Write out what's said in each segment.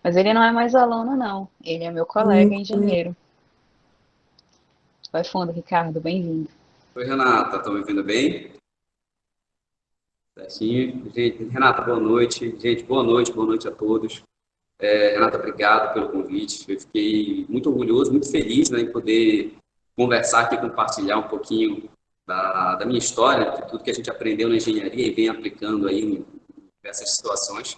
Mas ele não é mais aluno, não. Ele é meu colega engenheiro. Vai fundo, Ricardo. Bem-vindo. Oi, Renata, estão me ouvindo bem? Certinho. Gente, Renata, boa noite a todos. Renata, obrigado pelo convite. Eu fiquei muito orgulhoso, muito feliz, né, em poder conversar aqui, compartilhar um pouquinho da minha história, de tudo que a gente aprendeu na engenharia e vem aplicando aí em diversas situações.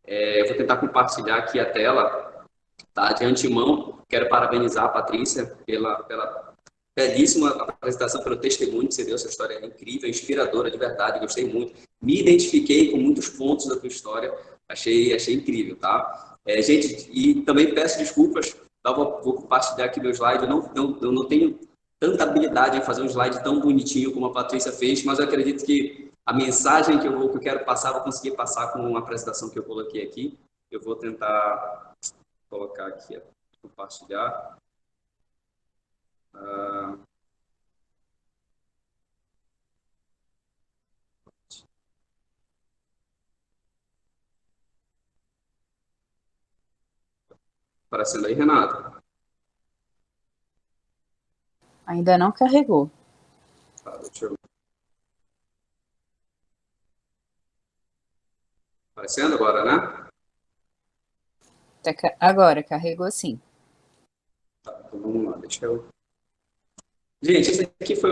Eu vou tentar compartilhar aqui a tela, tá? De antemão, quero parabenizar a Patrícia pela belíssima apresentação, pelo testemunho que você deu. Sua história é incrível, inspiradora, de verdade, gostei muito. Me identifiquei com muitos pontos da tua história, achei incrível, tá? Gente, e também peço desculpas, tá? Vou compartilhar aqui meu slide. Eu não tenho tanta habilidade em fazer um slide tão bonitinho como a Patrícia fez, mas eu acredito que a mensagem que eu quero passar, vou conseguir passar com uma apresentação que eu coloquei aqui. Eu vou tentar colocar aqui, compartilhar. Aparecendo aí, Renato. Ainda não carregou. Tá, deixa eu... Aparecendo agora, né? Agora, carregou sim. Então vamos lá, deixa eu... Gente, esse aqui foi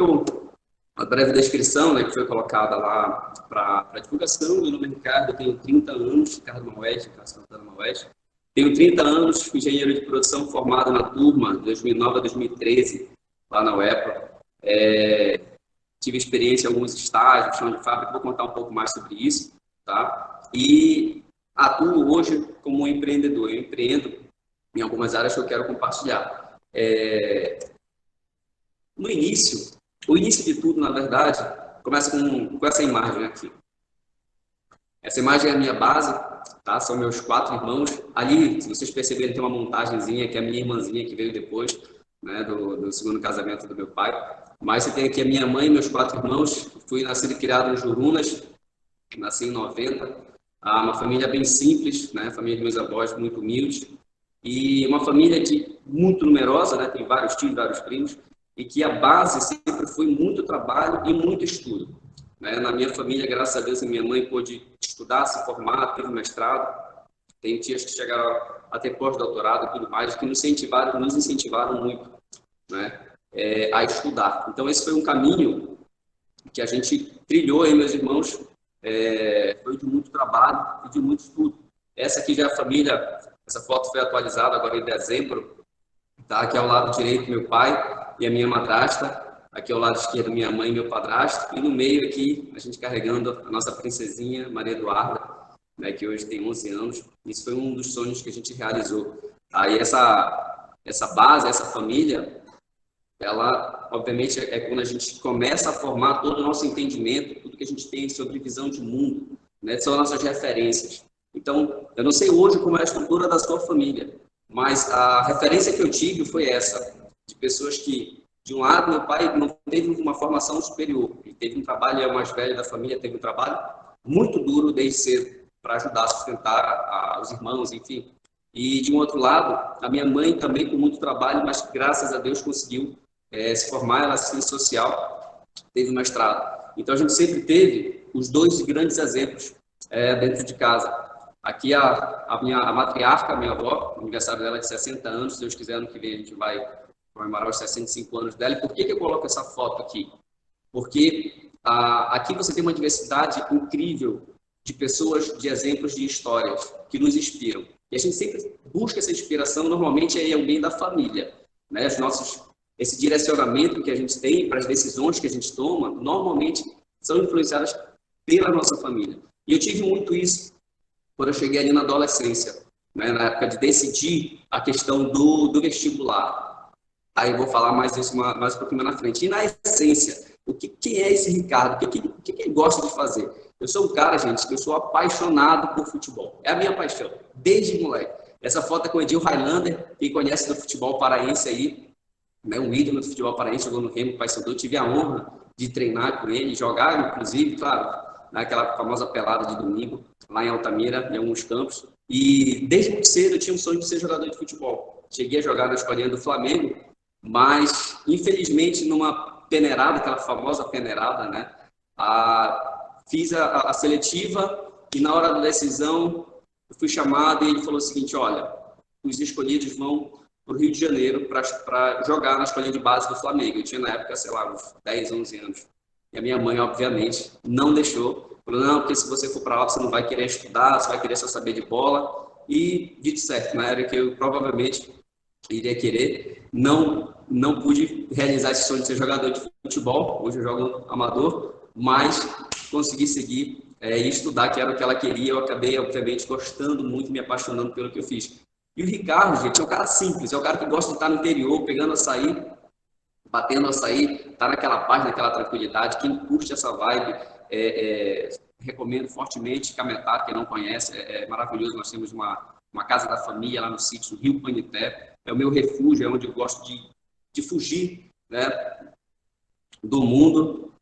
a breve descrição, né, que foi colocada lá para divulgação. Meu nome é Ricardo, eu tenho 30 anos, Ricardo Maueste, Ricardo Santana Maueste. Tenho 30 anos, fui engenheiro de produção formado na turma de 2009 a 2013, lá na UEPA. Tive experiência em alguns estágios, chão de fábrica, vou contar um pouco mais sobre isso, tá? E atuo hoje como um empreendedor. Eu empreendo em algumas áreas que eu quero compartilhar. No início, o início de tudo, na verdade, começa com essa imagem aqui. Essa imagem é a minha base, tá? São meus 4 irmãos. Ali, se vocês perceberem, tem uma montagenzinha que é a minha irmãzinha que veio depois, né, do segundo casamento do meu pai. Mas você tem aqui a minha mãe e meus 4 irmãos. Fui nascido e criado em Jurunas, nasci em 90. Uma família bem simples, né? Família de meus avós muito humildes. E uma família muito numerosa, né? Tem vários tios, vários primos. E que a base sempre foi muito trabalho e muito estudo. Né? Na minha família, graças a Deus, a minha mãe pôde estudar, se formar, teve mestrado. Tem tias que chegaram a ter pós-doutorado e tudo mais, que nos incentivaram muito, né? A estudar. Então, esse foi um caminho que a gente trilhou aí, meus irmãos, foi de muito trabalho e de muito estudo. Essa aqui já é a família, essa foto foi atualizada agora em dezembro, tá? Aqui ao lado direito, meu pai e a minha madrasta. Aqui ao lado esquerdo, minha mãe e meu padrasto. E no meio aqui, a gente carregando a nossa princesinha, Maria Eduarda, né, que hoje tem 11 anos. Isso foi um dos sonhos que a gente realizou. Aí essa base, essa família, ela, obviamente, é quando a gente começa a formar todo o nosso entendimento, tudo que a gente tem sobre visão de mundo, né? São nossas referências. Então, eu não sei hoje como é a estrutura da sua família, mas a referência que eu tive foi essa, de pessoas que, de um lado, meu pai não teve uma formação superior, ele teve um trabalho, é o mais velho da família, teve um trabalho muito duro desde cedo, para ajudar a sustentar os irmãos, enfim. E, de um outro lado, a minha mãe também com muito trabalho, mas graças a Deus conseguiu se formar, ela assistente social, teve um mestrado. Então a gente sempre teve os dois grandes exemplos dentro de casa. Aqui a matriarca, a minha avó, o aniversário dela é de 60 anos, se Deus quiser, ano que vem a gente vai comemorar os 65 anos dela. E por que eu coloco essa foto aqui? Porque aqui você tem uma diversidade incrível de pessoas, de exemplos, de histórias que nos inspiram. E a gente sempre busca essa inspiração, normalmente é em alguém da família, né? Esse direcionamento que a gente tem para as decisões que a gente toma, normalmente são influenciadas pela nossa família. E eu tive muito isso quando eu cheguei ali na adolescência, né? Na época de decidir a questão do vestibular. Aí eu vou falar mais disso mais um pouquinho mais na frente. E na essência, quem é esse Ricardo? O que ele gosta de fazer? Eu sou um cara, gente, que eu sou apaixonado por futebol. É a minha paixão, desde moleque. Essa foto é com o Edil Highlander, quem conhece do futebol paraense aí, né, um ídolo do futebol paraense, jogou no Remo, Paysandu. Tive a honra de treinar com ele, jogar, inclusive, claro, naquela famosa pelada de domingo, lá em Altamira, em alguns campos. E desde muito cedo eu tinha um sonho de ser jogador de futebol. Cheguei a jogar na escolinha do Flamengo, mas infelizmente numa peneirada, aquela famosa peneirada, né? Fiz a seletiva e na hora da decisão eu fui chamado e ele falou o seguinte: olha, os escolhidos vão para o Rio de Janeiro para jogar na escolinha de base do Flamengo. Eu tinha na época, sei lá, uns 10, 11 anos. E a minha mãe, obviamente, não deixou. Falou, não, porque se você for para lá, você não vai querer estudar, você vai querer só saber de bola. E, dito certo, na era que eu provavelmente iria querer, não pude realizar esse sonho de ser jogador de futebol. Hoje eu jogo amador, mas consegui seguir e estudar, que era o que ela queria. Eu acabei, obviamente, gostando muito, me apaixonando pelo que eu fiz. E o Ricardo, gente, é um cara simples, é um cara que gosta de estar no interior, pegando açaí, batendo açaí, tá naquela paz, naquela tranquilidade. Quem curte essa vibe, recomendo fortemente Cametá, quem não conhece, é maravilhoso. Nós temos uma casa da família lá no sítio, no Rio Panité, é o meu refúgio, é onde eu gosto de fugir, né, do mundo.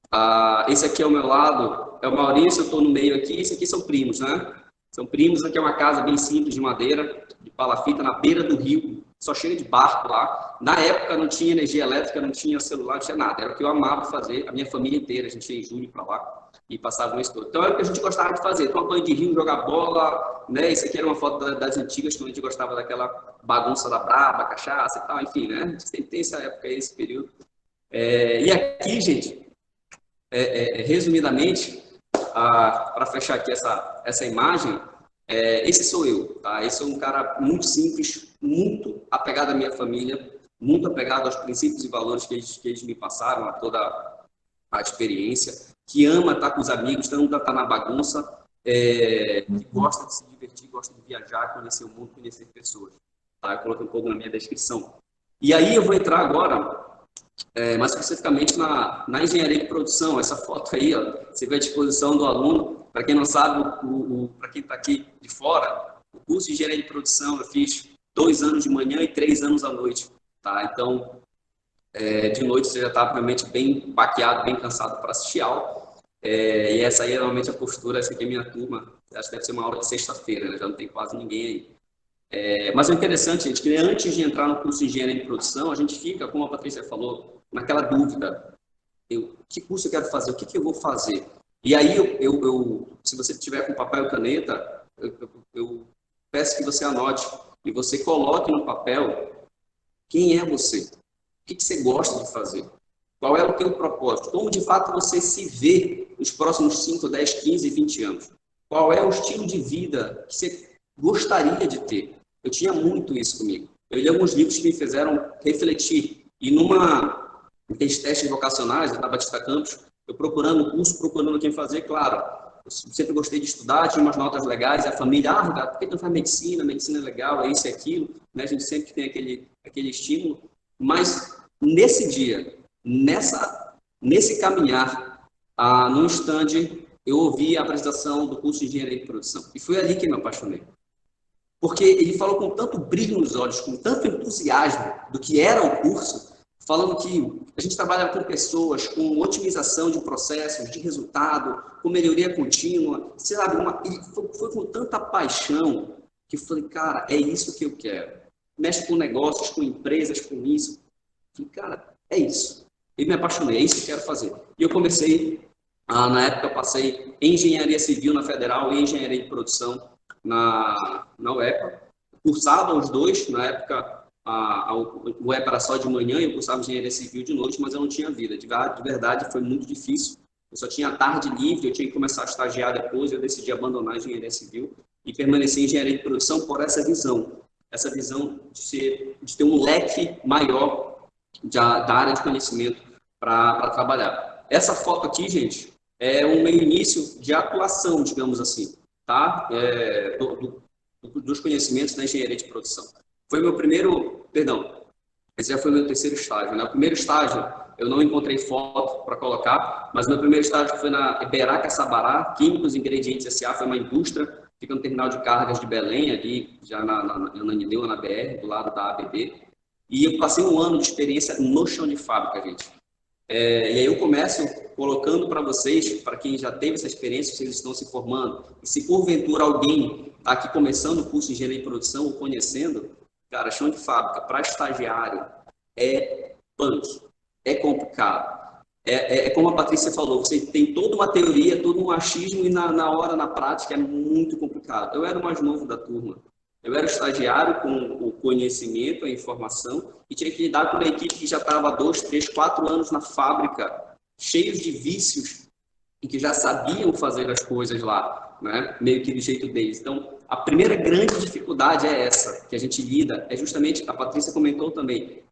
Esse aqui é o meu lado, é o Maurício, eu estou no meio aqui, esse aqui são primos, né? São primos, aqui é uma casa bem simples, de madeira, de palafita, na beira do rio, só cheio de barco lá. Na época não tinha energia elétrica, não tinha celular, não tinha nada. Era o que eu amava fazer, a minha família inteira, a gente ia em julho para lá e passava um mês todo. Então era o que a gente gostava de fazer, tomar banho de rio, jogar bola, né? Isso aqui era uma foto das antigas, quando a gente gostava daquela bagunça da braba, cachaça e tal, enfim, né? A gente sempre tem essa época, esse período. E aqui, gente, resumidamente, para fechar aqui essa imagem, esse sou eu, tá? Esse é um cara muito simples, muito apegado à minha família, muito apegado aos princípios e valores que eles me passaram, a toda a experiência, que ama estar com os amigos, não estar na bagunça, que gosta de se divertir, gosta de viajar, conhecer o mundo, conhecer pessoas. Tá? Eu coloquei um pouco na minha descrição. E aí eu vou entrar agora mais especificamente na engenharia de produção. Essa foto aí, ó, você vê a disposição do aluno. Para quem não sabe, para quem está aqui de fora, o curso de engenharia de produção eu fiz 2 anos de manhã e 3 anos à noite. Tá? Então, de noite você já está realmente bem baqueado, bem cansado para assistir aula. E essa aí é normalmente a postura, essa aqui é a minha turma. Acho que deve ser uma aula de sexta-feira, né? Já não tem quase ninguém aí. Mas o interessante, gente, que antes de entrar no curso de engenharia de produção, a gente fica, como a Patrícia falou, naquela dúvida. Que curso eu quero fazer? O que eu vou fazer? E aí, se você tiver com papel e caneta, eu peço que você anote e você coloque no papel quem é você. O que você gosta de fazer? Qual é o teu propósito? Como, de fato, você se vê nos próximos 5, 10, 15, 20 anos? Qual é o estilo de vida que você gostaria de ter? Eu tinha muito isso comigo. Eu li alguns livros que me fizeram refletir. E naqueles testes vocacionais da Batista Campos, eu procurando o curso, procurando quem fazer, claro, eu sempre gostei de estudar, tinha umas notas legais, e a família, Ricardo, por que tu não faz medicina? Medicina é legal, é isso e aquilo, né? A gente sempre tem aquele estímulo. Mas nesse dia, nesse caminhar, num stand, eu ouvi a apresentação do curso de engenharia de produção. E foi ali que eu me apaixonei. Porque ele falou com tanto brilho nos olhos, com tanto entusiasmo do que era o curso, falando que a gente trabalha com pessoas, com otimização de processos, de resultado, com melhoria contínua, sabe? Ele foi com tanta paixão que eu falei, cara, é isso que eu quero. Mexe com negócios, com empresas, com isso. Eu falei, cara, é isso. Eu me apaixonei, é isso que eu quero fazer. E eu comecei, na época eu passei em engenharia civil na Federal e engenharia de produção na UEPA, cursava os dois, na época o UEPA era só de manhã e eu cursava engenharia civil de noite, mas eu não tinha vida, de verdade foi muito difícil, eu só tinha tarde livre, eu tinha que começar a estagiar depois, eu decidi abandonar a engenharia civil e permanecer em engenharia de produção por essa visão de ter um leque maior da área de conhecimento para trabalhar. Essa foto aqui, gente, é um meio início de atuação, digamos assim, tá? Dos conhecimentos da engenharia de produção. Foi meu primeiro, esse já foi meu terceiro estágio, né? O primeiro estágio, eu não encontrei foto para colocar, mas meu primeiro estágio foi na Iberaca Sabará, Químicos e Ingredientes S.A., foi uma indústria, fica no terminal de cargas de Belém, ali, já na Ananindeua, na BR, do lado da ABB, e eu passei um ano de experiência no chão de fábrica, gente. E aí eu começo colocando para vocês, para quem já teve essa experiência, se eles estão se formando, e se porventura alguém está aqui começando o curso de engenharia de produção ou conhecendo, cara, chão de fábrica para estagiário é punk, é complicado. É como a Patrícia falou, você tem toda uma teoria, todo um achismo e na hora, na prática, é muito complicado. Eu era o mais novo da turma. Eu era estagiário com o conhecimento, a informação, e tinha que lidar com uma equipe que já estava 2, 3, 4 anos na fábrica, cheios de vícios, e que já sabiam fazer as coisas lá, né? Meio que do jeito deles. Então, a primeira grande dificuldade é essa, que a gente lida, é justamente, a Patrícia comentou também,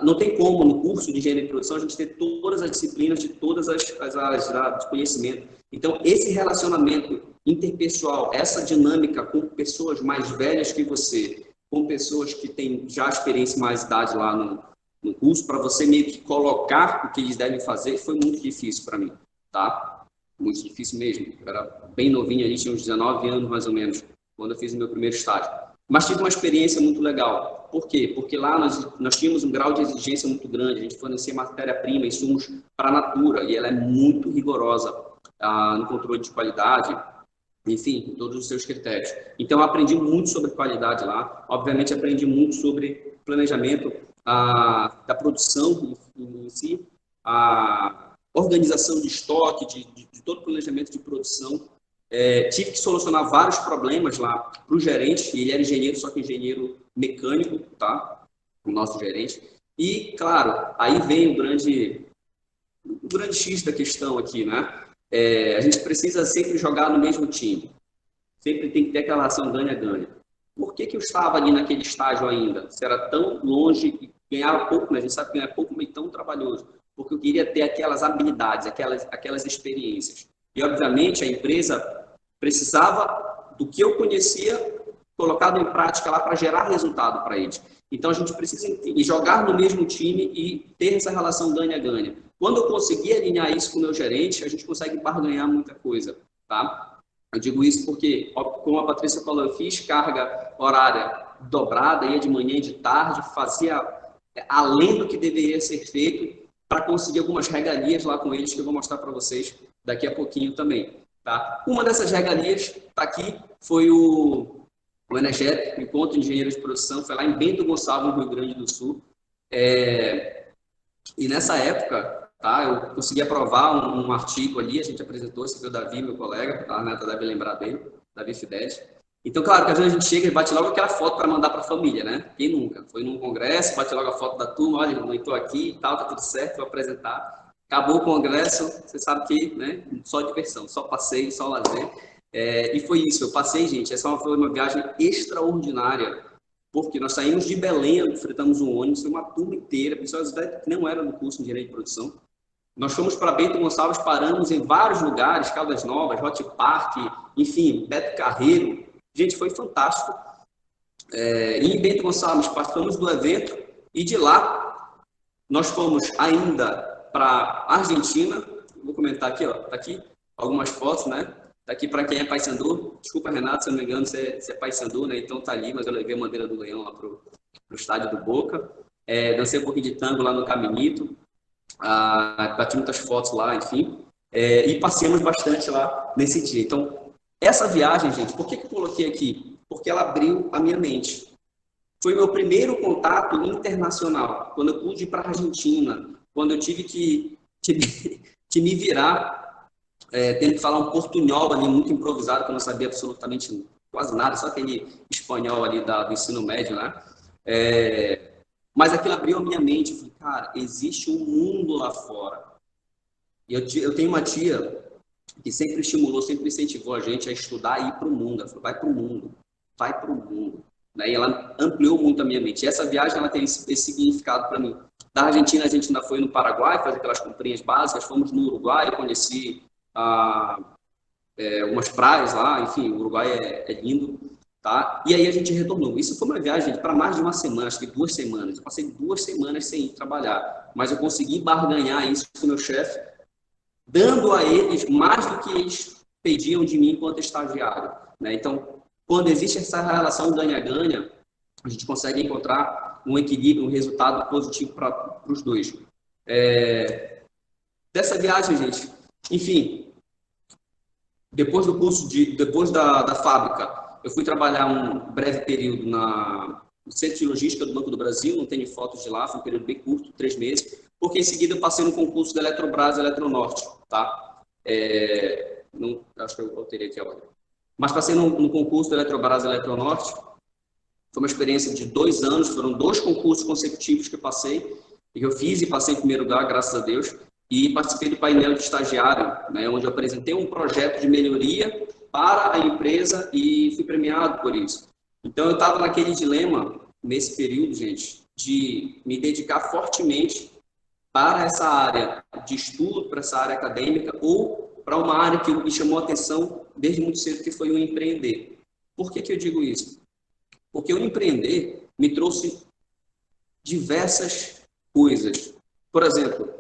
não tem como no curso de engenharia de produção a gente ter todas as disciplinas de todas as áreas de conhecimento. Então, esse relacionamento interpessoal, essa dinâmica com pessoas mais velhas que você, com pessoas que têm já experiência e mais idade lá no curso, para você meio que colocar o que eles devem fazer, foi muito difícil para mim, tá? Muito difícil mesmo. Eu era bem novinho, a gente tinha uns 19 anos mais ou menos, quando eu fiz o meu primeiro estágio. Mas tive uma experiência muito legal. Por quê? Porque lá nós tínhamos um grau de exigência muito grande, a gente fornecia matéria-prima, insumos para a Natura, e ela é muito rigorosa no controle de qualidade, enfim, todos os seus critérios. Então, eu aprendi muito sobre qualidade lá, obviamente aprendi muito sobre planejamento da produção em si, a organização de estoque, de todo o planejamento de produção. Tive que solucionar vários problemas lá para o gerente, ele era engenheiro, só que engenheiro mecânico, tá? O nosso gerente. E, claro, aí vem o grande X da questão aqui, né? A gente precisa sempre jogar no mesmo time. Sempre tem que ter aquela ação ganha-ganha. Por que eu estava ali naquele estágio ainda? Se era tão longe e ganhava pouco, né? A gente sabe que ganhar pouco, mas tão trabalhoso. Porque eu queria ter aquelas habilidades, aquelas experiências. E, obviamente, a empresa precisava do que eu conhecia colocado em prática lá para gerar resultado para eles. Então, a gente precisa jogar no mesmo time e ter essa relação ganha-ganha. Quando eu conseguir alinhar isso com o meu gerente, a gente consegue barganhar muita coisa, tá? Eu digo isso porque, como a Patrícia falou, eu fiz carga horária dobrada, ia de manhã e de tarde, fazia além do que deveria ser feito para conseguir algumas regalias lá com eles que eu vou mostrar para vocês daqui a pouquinho também, tá? Uma dessas regalias está aqui, foi o Energético, Encontro de Engenheiros de Produção, foi lá em Bento Gonçalves, no Rio Grande do Sul. E nessa época, tá, eu consegui aprovar um artigo ali, a gente apresentou, esse foi o Davi, meu colega, a Renata deve lembrar dele, Davi Fidelis. Então, claro, que às vezes a gente chega e bate logo aquela foto para mandar para a família, né? Quem nunca? Foi num congresso, bate logo a foto da turma, olha, irmão, estou aqui e tal, tá tudo certo, vou apresentar. Acabou o congresso, você sabe que, né? Só diversão, só passeio, só lazer. E foi isso, eu passei, gente, essa foi uma viagem extraordinária, porque nós saímos de Belém, fretamos um ônibus, uma turma inteira, pessoas que não eram do curso de engenharia de produção. Nós fomos para Bento Gonçalves, paramos em vários lugares, Caldas Novas, Hot Park, enfim, Beto Carreiro. Gente, foi fantástico. E em Bento Gonçalves participamos do evento e de lá nós fomos ainda para Argentina. Vou comentar aqui, ó, tá aqui algumas fotos, né? Tá aqui para quem é Paysandu. Desculpa, Renato, se eu não me engano, você é Paysandu, né? Então tá ali, mas eu levei a bandeira do Leão lá pro estádio do Boca. Dancei um pouquinho de tango lá no Caminito. Bati muitas fotos lá, enfim. E passeamos bastante lá nesse dia. Então, essa viagem, gente, por que eu coloquei aqui? Porque ela abriu a minha mente. Foi meu primeiro contato internacional. Quando eu pude ir para a Argentina, quando eu tive que me virar, tendo que falar um portunhol ali, muito improvisado, que eu não sabia absolutamente quase nada, só aquele espanhol ali do ensino médio, né? Mas aquilo abriu a minha mente. Eu falei, cara, existe um mundo lá fora. E eu tenho uma tia que sempre estimulou, sempre incentivou a gente a estudar e ir para o mundo. Ela falou, vai para o mundo, vai para o mundo. E ela ampliou muito a minha mente. E essa viagem ela tem esse significado para mim. Da Argentina, a gente ainda foi no Paraguai, fazer aquelas comprinhas básicas, fomos no Uruguai, conheci algumas praias lá, enfim, o Uruguai é lindo, tá? E aí a gente retornou. Isso foi uma viagem para mais de uma semana, acho que 2 semanas. Eu passei 2 semanas sem ir trabalhar, mas eu consegui barganhar isso com o meu chefe, dando a eles mais do que eles pediam de mim enquanto estagiário, né? Então, quando existe essa relação ganha-ganha, a gente consegue encontrar um equilíbrio, um resultado positivo para os dois. Dessa viagem, gente, enfim, depois do curso, depois da fábrica, eu fui trabalhar um breve período no Centro de Logística do Banco do Brasil, não tenho fotos de lá, foi um período bem curto, 3 meses, porque em seguida eu passei no concurso da Eletrobras e Eletronorte, tá? Não, acho que eu alterei aqui a ordem. Mas passei no concurso da Eletrobras e Eletronorte, foi uma experiência de 2 anos, foram 2 concursos consecutivos que eu passei, e eu fiz e passei em primeiro lugar, graças a Deus, e participei do painel de estagiário, né, onde eu apresentei um projeto de melhoria para a empresa e fui premiado por isso. Então, eu estava naquele dilema, nesse período, gente, de me dedicar fortemente para essa área de estudo, para essa área acadêmica, ou para uma área que me chamou a atenção desde muito cedo, que foi o empreender. Por que eu digo isso? Porque o empreender me trouxe diversas coisas. Por exemplo,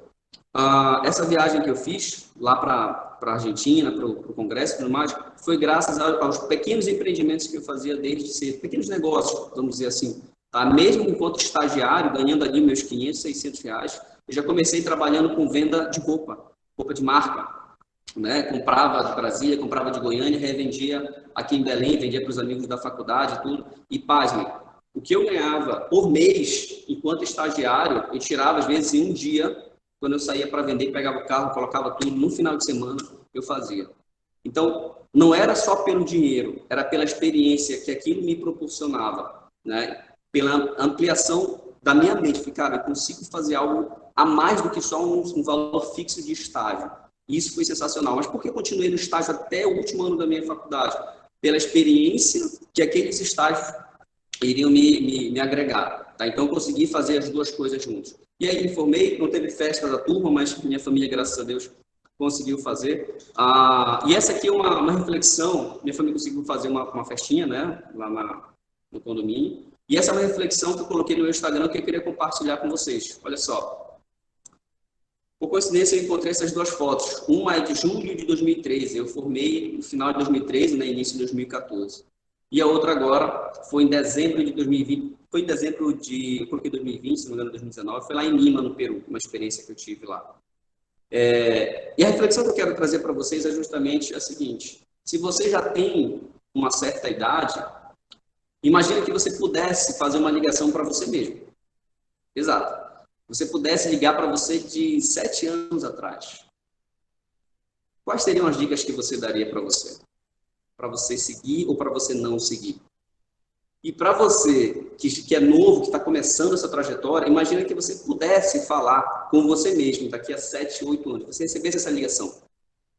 essa viagem que eu fiz lá para a Argentina, para o Congresso e tudo mais, foi graças aos pequenos empreendimentos que eu fazia desde cedo, pequenos negócios, vamos dizer assim. Tá? Mesmo enquanto estagiário, ganhando ali meus 500, 600 reais, eu já comecei trabalhando com venda de roupa de marca. Né? Comprava de Brasília, comprava de Goiânia, revendia aqui em Belém, vendia para os amigos da faculdade e tudo. E pasme, o que eu ganhava por mês, enquanto estagiário, eu tirava às vezes em um dia, quando eu saía para vender, pegava o carro, colocava tudo, no final de semana eu fazia. Então, não era só pelo dinheiro, era pela experiência que aquilo me proporcionava, né? Pela ampliação da minha mente. Cara, eu consigo fazer algo a mais do que só um valor fixo de estágio. Isso foi sensacional. Mas por que eu continuei no estágio até o último ano da minha faculdade? Pela experiência que aqueles estágios iriam me agregar. Tá? Então, eu consegui fazer as duas coisas juntos. E aí, me formei, não teve festa da turma, mas minha família, graças a Deus, conseguiu fazer. E essa aqui é uma reflexão. Minha família conseguiu fazer uma festinha, né? Lá no condomínio. E essa é uma reflexão que eu coloquei no meu Instagram que eu queria compartilhar com vocês. Olha só. Por coincidência, eu encontrei essas duas fotos. Uma é de julho de 2013. Eu formei no final de 2013, né, início de 2014. E a outra agora foi em dezembro de 2020. Foi em dezembro eu coloquei 2020, se não me engano, 2019. Foi lá em Lima, no Peru, uma experiência que eu tive lá. E a reflexão que eu quero trazer para vocês é justamente a seguinte. Se você já tem uma certa idade, imagina que você pudesse fazer uma ligação para você mesmo. Exato. Você pudesse ligar para você de 7 anos atrás. Quais seriam as dicas que você daria para você? Para você seguir ou para você não seguir? E para você que é novo, que está começando essa trajetória, imagina que você pudesse falar com você mesmo daqui a 7, 8 anos. Você recebesse essa ligação.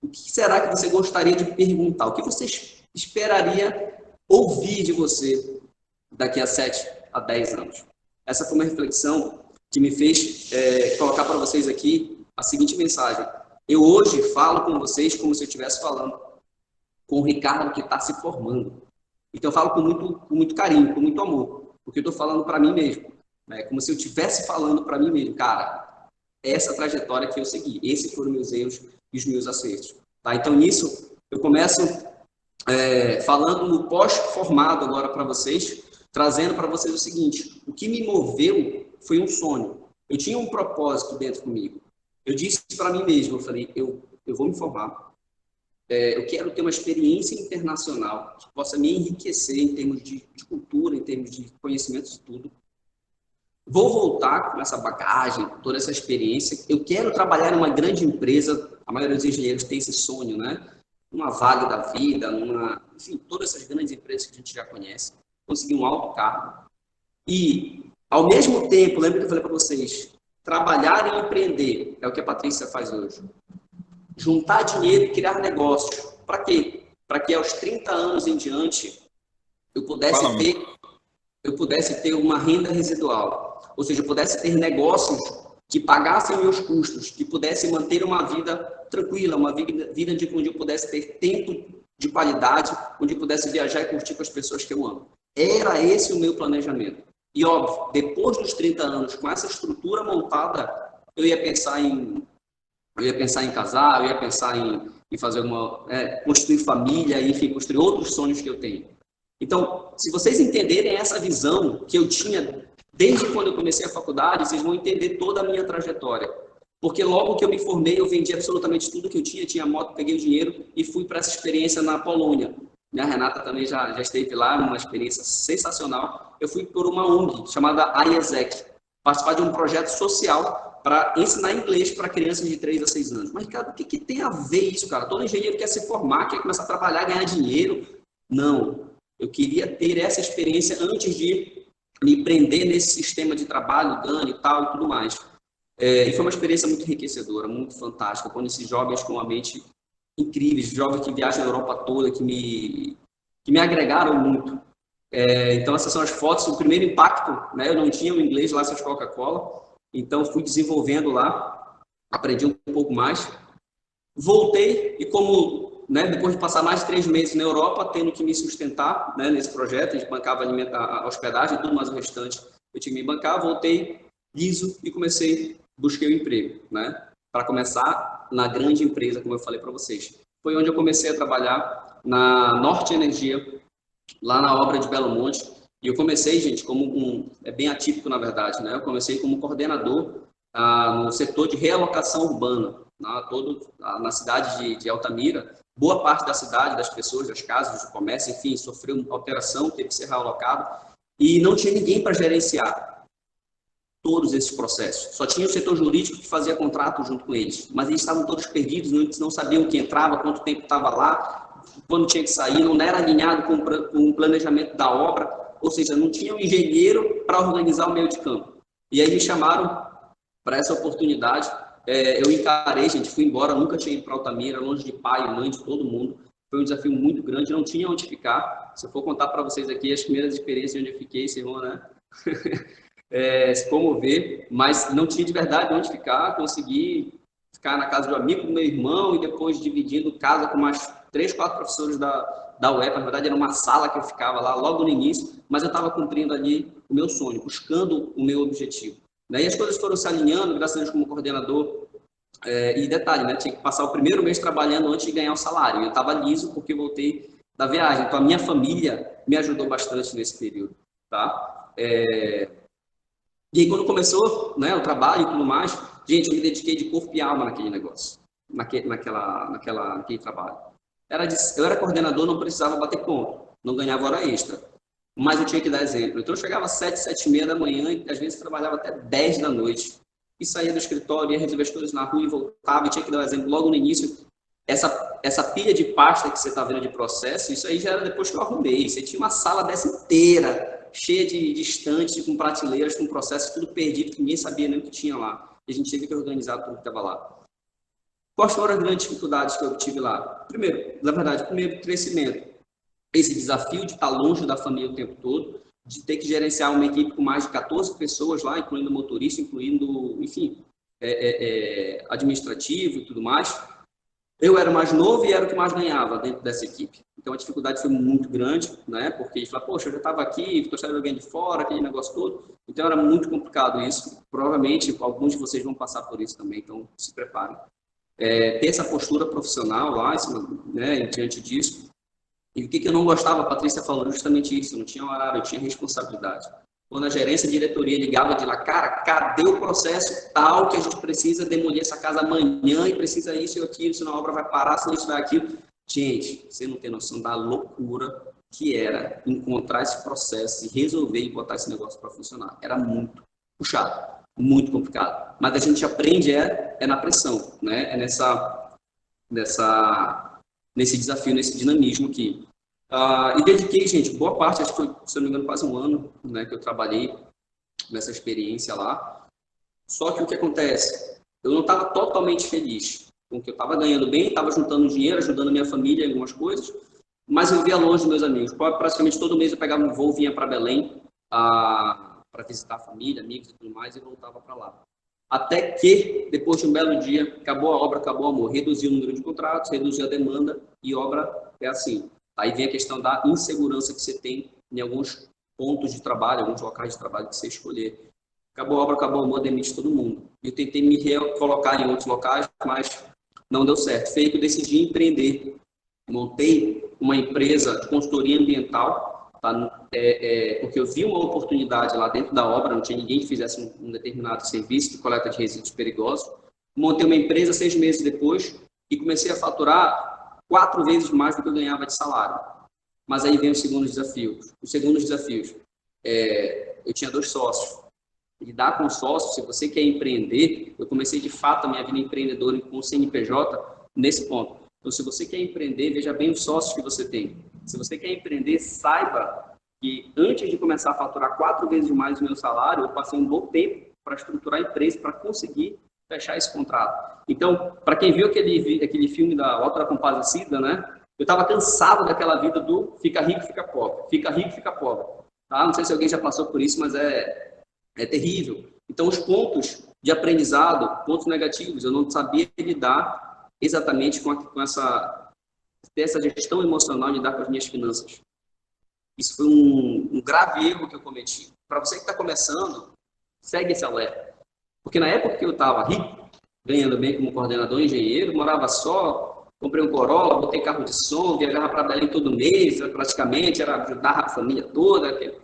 O que será que você gostaria de perguntar? O que você esperaria ouvir de você daqui a 7 a 10 anos? Essa foi uma reflexão que me fez colocar para vocês aqui a seguinte mensagem. Eu hoje falo com vocês como se eu estivesse falando com o Ricardo que está se formando. Então eu falo com muito carinho, com muito amor, porque eu estou falando para mim mesmo. É como se eu estivesse falando para mim mesmo. Cara, essa trajetória que eu segui, esses foram meus erros e os meus acertos. Tá? Então nisso eu começo falando no pós-formado agora para vocês, trazendo para vocês o seguinte, o que me moveu foi um sonho. Eu tinha um propósito dentro comigo. Eu disse para mim mesmo, eu falei, eu vou me formar. Eu quero ter uma experiência internacional que possa me enriquecer em termos de cultura, em termos de conhecimentos e tudo. Vou voltar com essa bagagem, toda essa experiência. Eu quero trabalhar em uma grande empresa. A maioria dos engenheiros tem esse sonho, né? Uma Vale da vida, enfim, todas essas grandes empresas que a gente já conhece. Conseguir um alto cargo. E, ao mesmo tempo, lembra que eu falei para vocês, trabalhar e empreender é o que a Patrícia faz hoje. Juntar dinheiro e criar negócios. Para quê? Para que aos 30 anos em diante eu pudesse ter uma renda residual. Ou seja, eu pudesse ter negócios que pagassem meus custos, que pudessem manter uma vida tranquila, uma vida onde eu pudesse ter tempo de qualidade, onde eu pudesse viajar e curtir com as pessoas que eu amo. Era esse o meu planejamento. E, óbvio, depois dos 30 anos, com essa estrutura montada, eu ia pensar em casar, eu ia pensar em fazer construir família, enfim, construir outros sonhos que eu tenho. Então, se vocês entenderem essa visão que eu tinha desde quando eu comecei a faculdade, vocês vão entender toda a minha trajetória. Porque logo que eu me formei, eu vendi absolutamente tudo que eu tinha moto, peguei o dinheiro e fui para essa experiência na Polônia. A Renata também já esteve lá, uma experiência sensacional. Eu fui por uma ONG chamada IESEC, participar de um projeto social para ensinar inglês para crianças de 3 a 6 anos. Mas, cara, o que tem a ver isso, cara? Todo engenheiro quer se formar, quer começar a trabalhar, ganhar dinheiro. Não. Eu queria ter essa experiência antes de me prender nesse sistema de trabalho, dano e tal e tudo mais. E foi uma experiência muito enriquecedora, muito fantástica. Quando esses jovens com uma mente incríveis, jovens que viajam a Europa toda, que me agregaram muito. Então, essas são as fotos. O primeiro impacto, né? Eu não tinha o inglês lá, essas Coca-Cola. Então, fui desenvolvendo lá, aprendi um pouco mais. Voltei e como, né, depois de passar mais de 3 meses na Europa, tendo que me sustentar, né, nesse projeto, a gente bancava a hospedagem, tudo mais o restante, eu tinha que me bancar, voltei liso e busquei o emprego, né, para começar na grande empresa, como eu falei para vocês. Foi onde eu comecei a trabalhar na Norte Energia, lá na obra de Belo Monte. E eu comecei, gente, é bem atípico, na verdade, né? Eu comecei como coordenador no setor de realocação urbana, na cidade de Altamira. Boa parte da cidade, das pessoas, das casas, do comércio, enfim, sofreu alteração, teve que ser realocado. E não tinha ninguém para gerenciar todos esses processos. Só tinha o setor jurídico que fazia contrato junto com eles. Mas eles estavam todos perdidos, não sabiam o que entrava, quanto tempo estava lá, quando tinha que sair, não era alinhado com o planejamento da obra. Ou seja, não tinha um engenheiro para organizar o meio de campo. E aí me chamaram para essa oportunidade. Eu encarei, gente, fui embora, nunca tinha ido para Altamira, longe de pai, mãe, de todo mundo. Foi um desafio muito grande, não tinha onde ficar. Se eu for contar para vocês aqui as primeiras experiências onde eu fiquei, vocês vão, né? Se comover, mas não tinha de verdade onde ficar. Consegui ficar na casa de um amigo do meu irmão e depois dividindo casa com mais 3, 4 professores da UEPA. Na verdade, era uma sala que eu ficava lá logo no início, mas eu estava cumprindo ali o meu sonho, buscando o meu objetivo. Daí as coisas foram se alinhando, graças a Deus, como coordenador. E detalhe, né? Tinha que passar o primeiro mês trabalhando antes de ganhar o salário. Eu estava liso porque voltei da viagem. Então, a minha família me ajudou bastante nesse período, tá? E aí, quando começou, né, o trabalho e tudo mais, gente, eu me dediquei de corpo e alma naquele negócio, naquele trabalho. Eu era coordenador, não precisava bater ponto, não ganhava hora extra, mas eu tinha que dar exemplo. Então, eu chegava às 7, 7h30 da manhã e, às vezes, trabalhava até 10 da noite. E saía do escritório, ia resolver as coisas na rua e voltava, e tinha que dar exemplo logo no início. Essa pilha de pasta que você está vendo de processo, isso aí já era depois que eu arrumei. Você tinha uma sala dessa inteira, cheia de estantes, com prateleiras, com processos, tudo perdido, que ninguém sabia nem o que tinha lá. E a gente teve que organizar tudo que estava lá. Quais foram as grandes dificuldades que eu tive lá? Primeiro, crescimento. Esse desafio de estar longe da família o tempo todo, de ter que gerenciar uma equipe com mais de 14 pessoas lá, incluindo motorista, incluindo, enfim, administrativo e tudo mais. Eu era o mais novo e era o que mais ganhava dentro dessa equipe. Então, a dificuldade foi muito grande, né? Porque a gente fala, poxa, eu já estava aqui, estou sabendo alguém de fora, aquele negócio todo. Então, era muito complicado isso. Provavelmente, alguns de vocês vão passar por isso também, então se preparem. Ter essa postura profissional lá, né, diante disso. E o que eu não gostava, a Patrícia falou justamente isso, eu não tinha horário, eu tinha responsabilidade. Quando a gerência, a diretoria ligava de lá, cara, cadê o processo tal que a gente precisa demolir essa casa amanhã e precisa isso e aquilo, senão a obra vai parar, senão isso vai aquilo. Gente, você não tem noção da loucura que era encontrar esse processo e resolver e botar esse negócio para funcionar. Era muito puxado, muito complicado. Mas a gente aprende na pressão, né? Nesse desafio, nesse dinamismo aqui. E dediquei, gente, boa parte, acho que foi, se eu não me engano, quase um ano, né, que eu trabalhei nessa experiência lá. Só que o que acontece? Eu não estava totalmente feliz com o que eu estava ganhando bem, estava juntando dinheiro, ajudando a minha família em algumas coisas, mas eu via longe dos meus amigos. Praticamente todo mês eu pegava um voo, vinha para Belém para visitar a família, amigos e tudo mais, e voltava para lá. Até que, depois de um belo dia, acabou a obra, acabou o amor, reduziu o número de contratos, reduziu a demanda, e obra é assim. Aí vem a questão da insegurança que você tem em alguns pontos de trabalho, alguns locais de trabalho que você escolher. Acabou a obra, acabou o amor, demite todo mundo. Eu tentei me recolocar em outros locais, mas não deu certo. Foi aí que eu decidi empreender. Montei uma empresa de consultoria ambiental, porque eu vi uma oportunidade lá dentro da obra, não tinha ninguém que fizesse um determinado serviço de coleta de resíduos perigosos. Montei uma empresa 6 meses depois e comecei a faturar 4 vezes mais do que eu ganhava de salário. Mas aí vem os segundos desafios. Os segundos desafios. Eu tinha 2 sócios. Lidar com sócios, se você quer empreender, eu comecei de fato a minha vida empreendedora com o CNPJ nesse ponto. Então, se você quer empreender, veja bem os sócios que você tem. Se você quer empreender, saiba que antes de começar a faturar 4 vezes mais o meu salário, eu passei um bom tempo para estruturar a empresa, para conseguir fechar esse contrato. Então, para quem viu aquele filme da Auto da Compadecida, né? Eu estava cansado daquela vida do fica rico, fica pobre. Fica rico, fica pobre. Tá? Não sei se alguém já passou por isso, mas é terrível. Então, os pontos de aprendizado, pontos negativos, eu não sabia lidar exatamente com essa gestão emocional de lidar com as minhas finanças. Isso foi um grave erro que eu cometi. Para você que está começando, segue esse alerta. Porque na época que eu estava rico, ganhando bem como coordenador engenheiro, morava só, comprei um Corolla, botei carro de som, viajava para Belém todo mês, praticamente, ajudava a família toda, aquela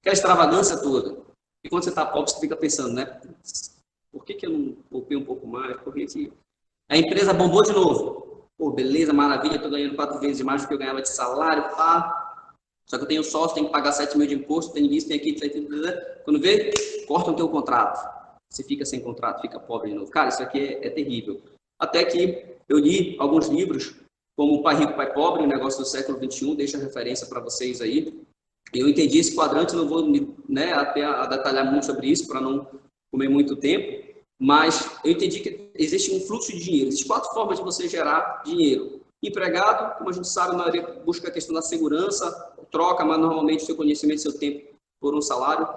extravagância toda. E quando você está pobre, você fica pensando, né? Por que eu não poupei um pouco mais? Por que a empresa bombou de novo? Pô, beleza, maravilha, estou ganhando 4 vezes mais do que eu ganhava de salário, pá. Só que eu tenho sócio, tenho que pagar 7 mil de imposto, tem isso, tem aquilo, quando vê, cortam o teu contrato. Você fica sem contrato, fica pobre de novo. Cara, isso aqui é terrível. Até que eu li alguns livros, como Pai Rico, Pai Pobre, o negócio do século XXI, deixa a referência para vocês aí. Eu entendi esse quadrante, não vou até a detalhar muito sobre isso, para não comer muito tempo, mas eu entendi que existe um fluxo de dinheiro. Existem 4 formas de você gerar dinheiro. Empregado, como a gente sabe, a maioria busca a questão da segurança, troca, mas normalmente o seu conhecimento, seu tempo por um salário.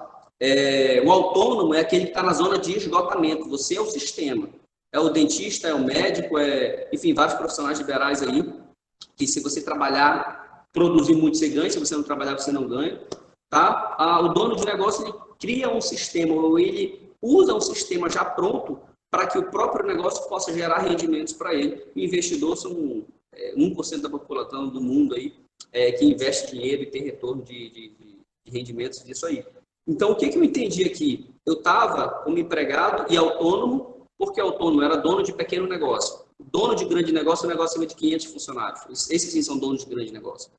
O autônomo é aquele que está na zona de esgotamento. Você é o sistema. É o dentista, é o médico, enfim, vários profissionais liberais aí, que se você trabalhar, produzir muito, você ganha. Se você não trabalhar, você não ganha. Tá? O dono de negócio, ele cria um sistema, ou ele usa um sistema já pronto para que o próprio negócio possa gerar rendimentos para ele. O investidor são 1% da população do mundo aí que investe dinheiro e tem retorno de rendimentos disso aí. Então, o que eu entendi aqui? Eu estava como empregado e autônomo, porque autônomo era dono de pequeno negócio. Dono de grande negócio é um negócio acima de 500 funcionários. Esses sim são donos de grande negócio.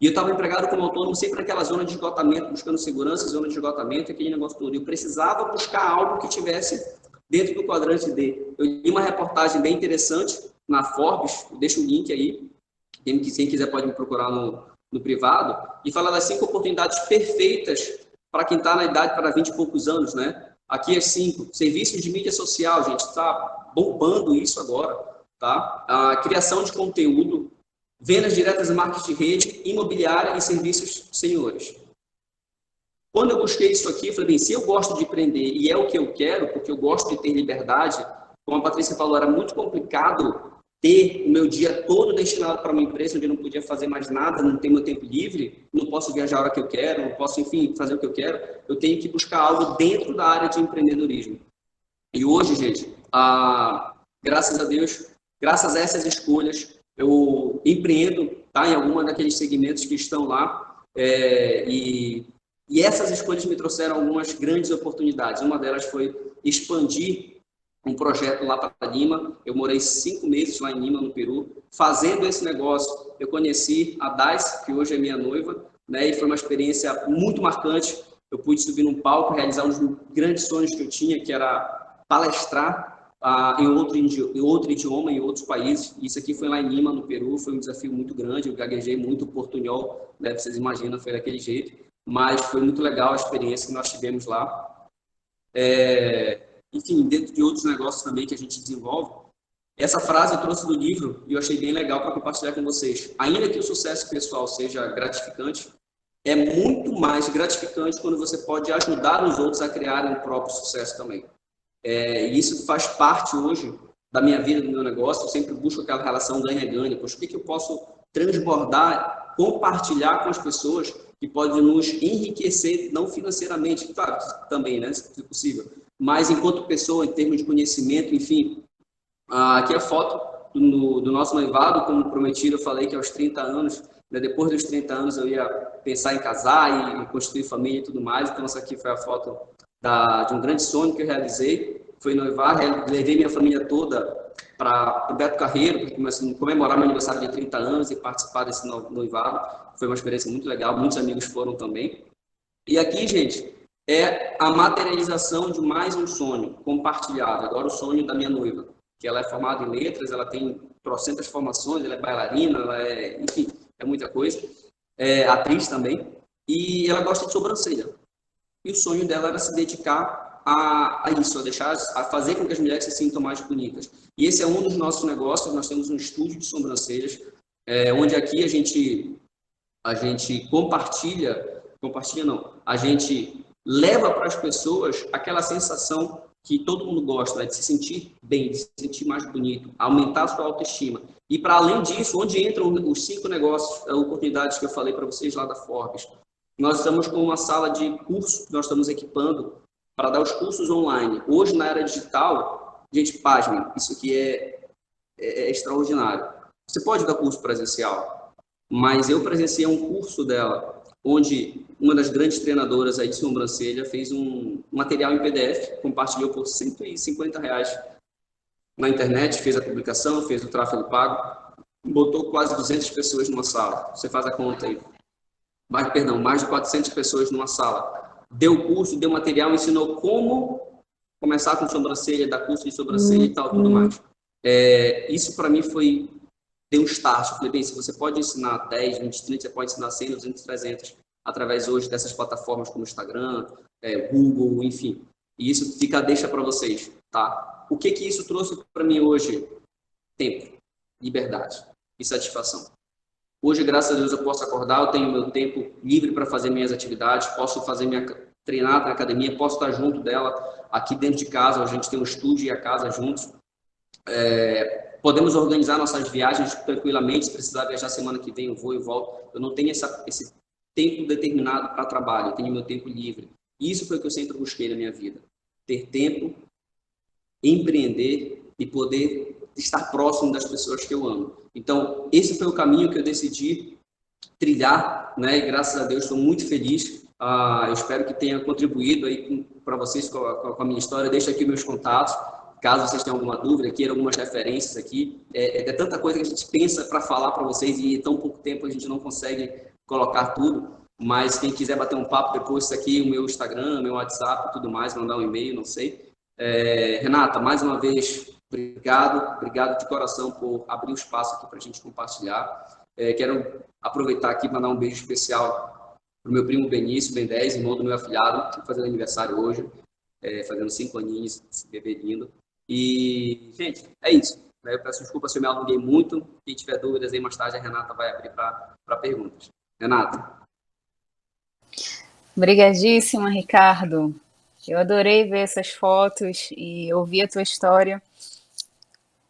E eu estava empregado como autônomo sempre naquela zona de esgotamento, buscando segurança, zona de esgotamento, aquele negócio todo. Eu precisava buscar algo que tivesse dentro do quadrante D. Eu li uma reportagem bem interessante na Forbes, deixo o link aí, quem quiser pode me procurar no privado, e fala das 5 oportunidades perfeitas para quem está na idade para 20 e poucos anos, né? Aqui as 5. Serviços de mídia social, gente, está bombando isso agora, tá? A criação de conteúdo, vendas diretas e marketing de rede, imobiliária e serviços senhores. Quando eu busquei isso aqui, eu falei, bem, se eu gosto de empreender e é o que eu quero, porque eu gosto de ter liberdade, como a Patrícia falou, era muito complicado ter o meu dia todo destinado para uma empresa onde eu não podia fazer mais nada, não tenho meu tempo livre, não posso viajar a hora que eu quero, não posso, enfim, fazer o que eu quero. Eu tenho que buscar algo dentro da área de empreendedorismo. E hoje, gente, graças a Deus, graças a essas escolhas, eu empreendo, tá, em alguma daqueles segmentos que estão lá, e essas escolhas me trouxeram algumas grandes oportunidades. Uma delas foi expandir um projeto lá para Lima. Eu morei 5 meses lá em Lima, no Peru. Fazendo esse negócio, eu conheci a Dais, que hoje é minha noiva, né? E foi uma experiência muito marcante. Eu pude subir num palco, realizar um dos grandes sonhos que eu tinha, que era palestrar em outro idioma, em outros países. Isso aqui foi lá em Lima, no Peru. Foi um desafio muito grande. Eu gaguejei muito, o portunhol, né? Vocês imaginam, foi daquele jeito. Mas foi muito legal a experiência que nós tivemos lá. Enfim, dentro de outros negócios também que a gente desenvolve. Essa frase eu trouxe do livro e eu achei bem legal para compartilhar com vocês. Ainda que o sucesso pessoal seja gratificante, é muito mais gratificante quando você pode ajudar os outros a criarem o próprio sucesso também. E isso faz parte hoje da minha vida, do meu negócio. Eu sempre busco aquela relação ganha-ganha. Poxa, o que eu posso transbordar, compartilhar com as pessoas que pode nos enriquecer, não financeiramente, claro, também, né, se possível, mas enquanto pessoa, em termos de conhecimento, enfim. Aqui é a foto do nosso noivado, como prometido, eu falei que aos 30 anos, né, depois dos 30 anos eu ia pensar em casar e construir família e tudo mais. Então essa aqui foi a foto de um grande sonho que eu realizei. foi noivar, levei minha família toda para o Beto Carreiro, para comemorar meu aniversário de 30 anos e participar desse noivado. Foi uma experiência muito legal, muitos amigos foram também. E aqui, gente, é a materialização de mais um sonho compartilhado. Agora o sonho da minha noiva, que ela é formada em letras, ela tem trocentas formações, ela é bailarina, enfim, é muita coisa. É atriz também. E ela gosta de sobrancelha. E o sonho dela era se dedicar a isso, a fazer com que as mulheres se sintam mais bonitas. E esse é um dos nossos negócios. Nós temos um estúdio de sobrancelhas, onde aqui a gente compartilha não, a gente leva para as pessoas aquela sensação que todo mundo gosta, né? De se sentir bem, de se sentir mais bonito, aumentar a sua autoestima. E para além disso, onde entram os 5 negócios, oportunidades que eu falei para vocês lá da Forbes, nós estamos com uma sala de curso que nós estamos equipando para dar os cursos online. Hoje, na era digital, gente, pasmem, isso aqui é extraordinário. Você pode dar curso presencial, mas eu presenciei um curso dela, onde uma das grandes treinadoras aí de sobrancelha fez um material em PDF, compartilhou por R$ 150 na internet, fez a publicação, fez o tráfego pago, botou quase 200 pessoas numa sala. Você faz a conta aí. Mais de 400 pessoas numa sala. Deu curso, deu material, ensinou como começar com sobrancelha, dar curso de sobrancelha e tal, tudo mais. Isso para mim deu um start. Eu falei, bem, se você pode ensinar 10, 20, 30, você pode ensinar 100, 200, 300, através hoje dessas plataformas como Instagram, Google, enfim. E isso deixa para vocês, tá? O que isso trouxe para mim hoje? Tempo, liberdade e satisfação. Hoje, graças a Deus, eu posso acordar, eu tenho meu tempo livre para fazer minhas atividades, posso treinar na academia, posso estar junto dela aqui dentro de casa, a gente tem um estúdio e a casa juntos. Podemos organizar nossas viagens tranquilamente, se precisar viajar semana que vem, eu vou e volto. Eu não tenho esse tempo determinado para trabalho, eu tenho meu tempo livre. Isso foi o que eu sempre busquei na minha vida. Ter tempo, empreender e poder estar próximo das pessoas que eu amo. Então, esse foi o caminho que eu decidi trilhar, né? E graças a Deus estou muito feliz. Eu espero que tenha contribuído aí para vocês com a minha história. Deixo aqui meus contatos, caso vocês tenham alguma dúvida, queiram algumas referências aqui. É tanta coisa que a gente pensa para falar para vocês e em tão pouco tempo a gente não consegue colocar tudo. Mas quem quiser bater um papo depois, isso aqui, o meu Instagram, meu WhatsApp, tudo mais, mandar um e-mail, não sei. Renata, mais uma vez, obrigado de coração por abrir o espaço aqui para a gente compartilhar. Quero aproveitar aqui para mandar um beijo especial para o meu primo Benício, Ben 10, irmão do meu afilhado, que está fazendo aniversário hoje, fazendo 5 aninhos, esse bebê lindo. E, gente, é isso. Eu peço desculpa se eu me alonguei muito. Quem tiver dúvidas aí mais tarde, a Renata vai abrir para perguntas. Renata. Obrigadíssima, Ricardo. Eu adorei ver essas fotos e ouvir a tua história.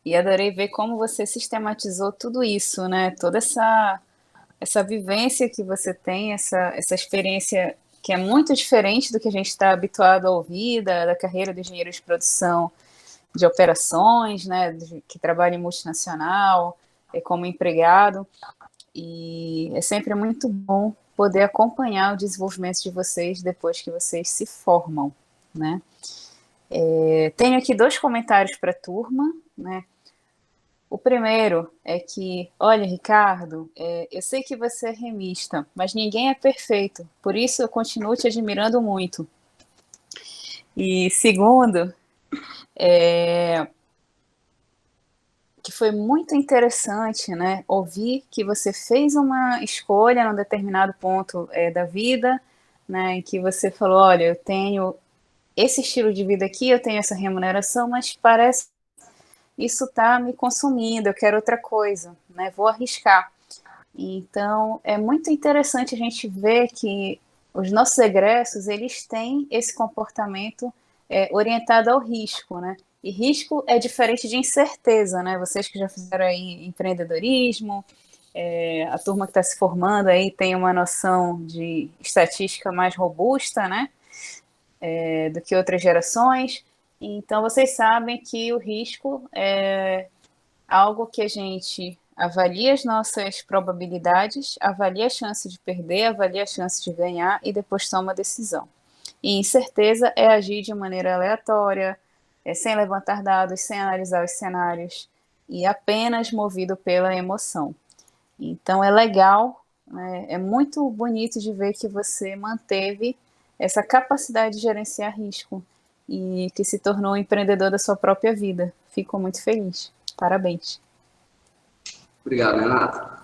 E adorei ver como você sistematizou tudo isso, né? Toda essa vivência que você tem, essa experiência que é muito diferente do que a gente está habituado a ouvir, da carreira do engenheiro de produção, de operações, né? Que trabalha em multinacional, como empregado. E é sempre muito bom poder acompanhar o desenvolvimento de vocês depois que vocês se formam, né? Tenho aqui 2 comentários para a turma, né? O primeiro é que, olha, Ricardo, eu sei que você é remista, mas ninguém é perfeito, por isso eu continuo te admirando muito. E segundo, que foi muito interessante, né, ouvir que você fez uma escolha num determinado ponto da vida, né, em que você falou, olha, eu tenho esse estilo de vida aqui, eu tenho essa remuneração, mas parece isso está me consumindo, eu quero outra coisa, né? Vou arriscar. Então, é muito interessante a gente ver que os nossos egressos, eles têm esse comportamento orientado ao risco, né? E risco é diferente de incerteza, né? Vocês que já fizeram aí empreendedorismo, a turma que está se formando aí tem uma noção de estatística mais robusta, né? Do que outras gerações. Então, vocês sabem que o risco é algo que a gente avalia as nossas probabilidades, avalia a chance de perder, avalia a chance de ganhar e depois toma a decisão. E incerteza é agir de maneira aleatória, sem levantar dados, sem analisar os cenários e apenas movido pela emoção. Então é legal, né? É muito bonito de ver que você manteve essa capacidade de gerenciar risco e que se tornou um empreendedor da sua própria vida. Fico muito feliz. Parabéns. Obrigado, Renato.